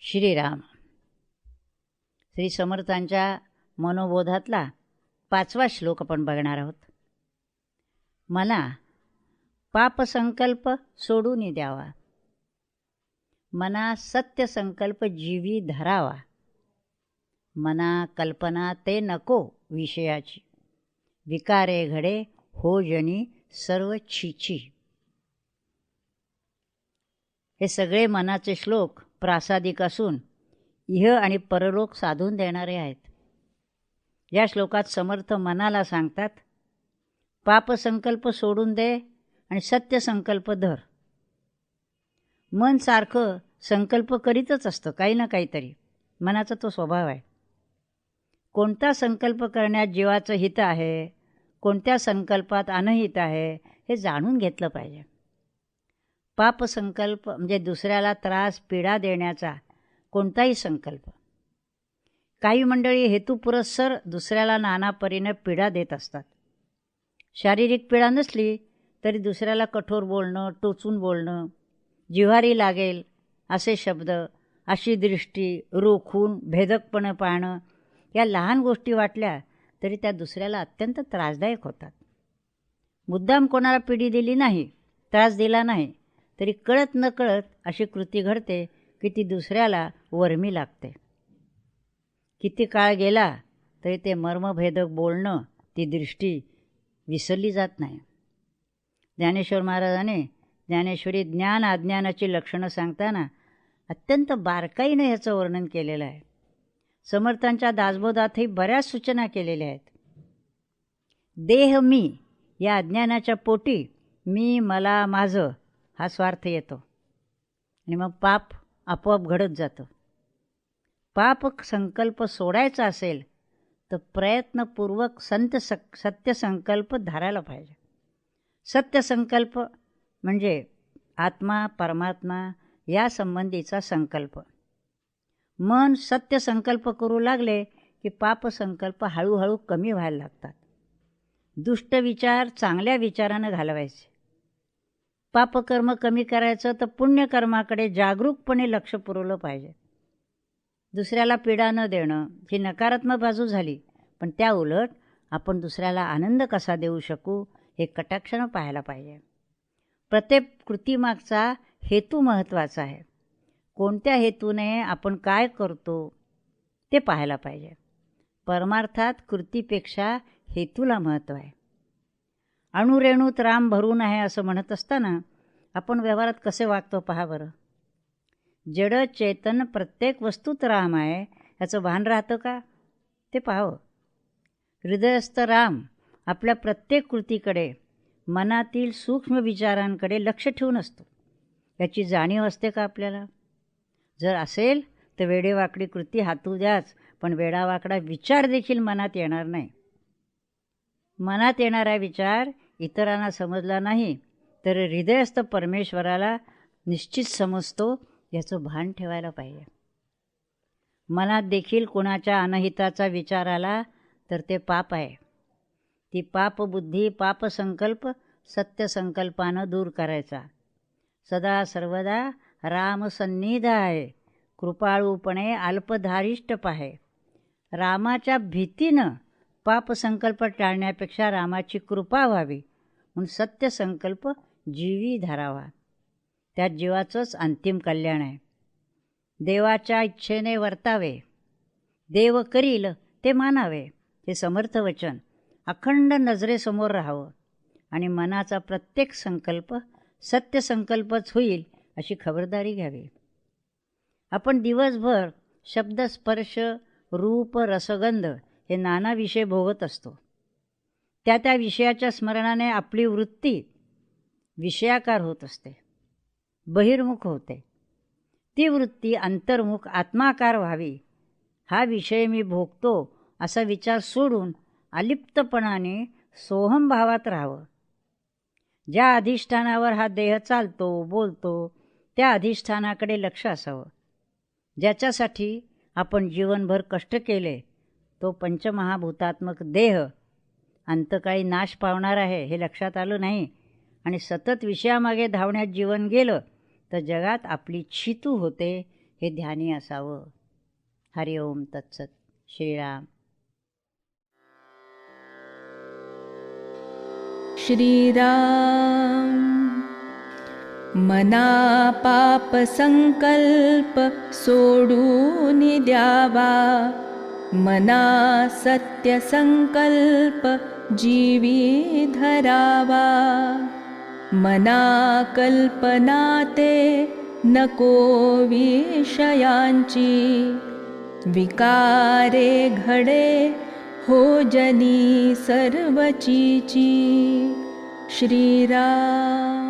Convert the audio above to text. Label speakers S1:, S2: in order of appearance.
S1: श्रीराम. श्री समर्थांच्या मनोबोधातला 5वा श्लोक आपण बघणार आहोत. मना पापसंकल्प सोडून द्यावा, मना सत्य संकल्प जीवी धरावा, मना कल्पना ते नको विषयाची, विकारे घडे हो जनी सर्व छीछी. हे सगळे मनाचे श्लोक प्रासादिक असून इह आणि परलोक साधून देणारे आहेत. या श्लोकात समर्थ मनाला सांगतात, पापसंकल्प सोडून दे आणि सत्य संकल्प धर. मन सारखं संकल्प करीतच असतं, काही ना काहीतरी. मनाचा तो स्वभाव आहे. कोणता संकल्प करण्यात जीवाचं हित आहे, कोणत्या संकल्पात अनहित आहे, हे जाणून घेतलं पाहिजे. पापसंकल्प म्हणजे दुसऱ्याला त्रास पीडा देण्याचा कोणताही संकल्प. काही मंडळी हेतुपुरस्सर दुसऱ्याला नाना परीने पीडा देत असतात. शारीरिक पीडा नसली तरी दुसऱ्याला कठोर बोलणं, टोचून बोलणं, जिव्हारी लागेल असे शब्द, अशी दृष्टी, रोखून भेदकपणे पाहणं, या लहान गोष्टी वाटल्या तरी त्या दुसऱ्याला अत्यंत त्रासदायक होतात. मुद्दाम कोणाला पीडी दिली नाही, त्रास दिला नाही, तरी कळत न कळत अशी कृती घडते की ती दुसऱ्याला वर्मी लागते. किती काळ गेला तरी ते मर्मभेदक बोलणं, ती दृष्टी विसरली जात नाही. ज्ञानेश्वर महाराजांनी ज्ञानेश्वरी ज्ञान अज्ञानाची लक्षणं सांगताना अत्यंत बारकाईनं ह्याचं वर्णन केलेलं आहे. समर्थांच्या दासबोधातही बऱ्याच सूचना केलेल्या आहेत. देह मी या अज्ञानाच्या पोटी मी, मला, माझं हा स्वार्थ येतो आणि मग पाप आपोआप घडत जातं. पाप संकल्प सोडायचा असेल तर प्रयत्नपूर्वक सत्य संकल्प धरायला पाहिजे. सत्य संकल्प म्हणजे आत्मा परमात्मा या संबंधीचा संकल्प. मन सत्य संकल्प करू लागले की पाप संकल्प हळूहळू कमी व्हायला लागतात. दुष्ट विचार चांगल्या विचारानं घालवायचे. पापकर्म कमी करायचं तर पुण्यकर्माकडे जागरूकपणे लक्ष पुरवलं पाहिजे. दुसऱ्याला पीडा न देणं ही नकारात्मक बाजू झाली, पण त्या उलट आपण दुसऱ्याला आनंद कसा देऊ शकू हे कटाक्षानं पाहायला पाहिजे. प्रत्येक कृतीमागचा हेतू महत्त्वाचा आहे. कोणत्या हेतूने आपण काय करतो ते पाहायला पाहिजे. परमार्थात कृतीपेक्षा हेतूला महत्त्व आहे. अणुरेणूत राम भरून आहे असं म्हणत असताना आपण व्यवहारात कसे वागतो पहा बरं. जड चेतन प्रत्येक वस्तूत राम आहे याचं भान राहतं का ते पाहावं. हृदयस्थ राम आपल्या प्रत्येक कृतीकडे, मनातील सूक्ष्म विचारांकडे लक्ष ठेवून असतो. याची जाणीव असते का आपल्याला? जर असेल तर वेडेवाकडी कृती हातू द्याच, पण वेडावाकडा विचार देखील मनात येणार नाही. मनात येणारा विचार इतरांना समजला नाही तर हृदयस्थ परमेश्वराला निश्चित समजतो, याचं भान ठेवायला पाहिजे. मनात देखील कोणाच्या अनहिताचा विचार आला तर ते पाप आहे. ती पापबुद्धी, पापसंकल्प सत्य संकल्पानं दूर करायचा. सदा सर्वदा रामसन्निध आहे, कृपाळूपणे अल्पधारिष्ट पाहे. रामाच्या भीतीनं पापसंकल्प टाळण्यापेक्षा रामाची कृपा व्हावी म्हणून सत्य संकल्प जीवी धरावा. त्यात जीवाचंच अंतिम कल्याण आहे. देवाच्या इच्छेने वर्तावे, देव करील ते मानावे, हे समर्थ वचन अखंड नजरेसमोर राहावं आणि मनाचा प्रत्येक संकल्प सत्य संकल्पच होईल अशी खबरदारी घ्यावी. आपण दिवसभर शब्द, स्पर्श, रूप, रसगंध हे नाना विषय भोगत असतो. त्या विषयाच्या स्मरणाने आपली वृत्ती विषयाकार होत असते, बहिर्मुख होते. ती वृत्ती अंतर्मुख आत्माकार व्हावी. हा विषय मी भोगतो असा विचार सोडून अलिप्तपणाने सोहम भावात राहावं. ज्या अधिष्ठानावर हा देह चालतो, बोलतो, त्या अधिष्ठानाकडे लक्ष असावं. ज्याच्यासाठी आपण जीवनभर कष्ट केले तो पंचमहाभूतात्मक देह अंतकाळी नाश पावणार आहे हे लक्षात आलं नाही आणि सतत विषयामागे धावण्यात जीवन गेलं तर जगात आपली छितू होते, हे ध्यानी असावं. हरि ओम तत्सत. श्रीराम.
S2: श्रीराम. मना पाप संकल्प सोडून द्यावा, मना सत्य संकल्प जीवी धरावा. मना कल्पना ते नको विषयांची, विकारे घडे हो जनी सर्वचीची. श्रीराम.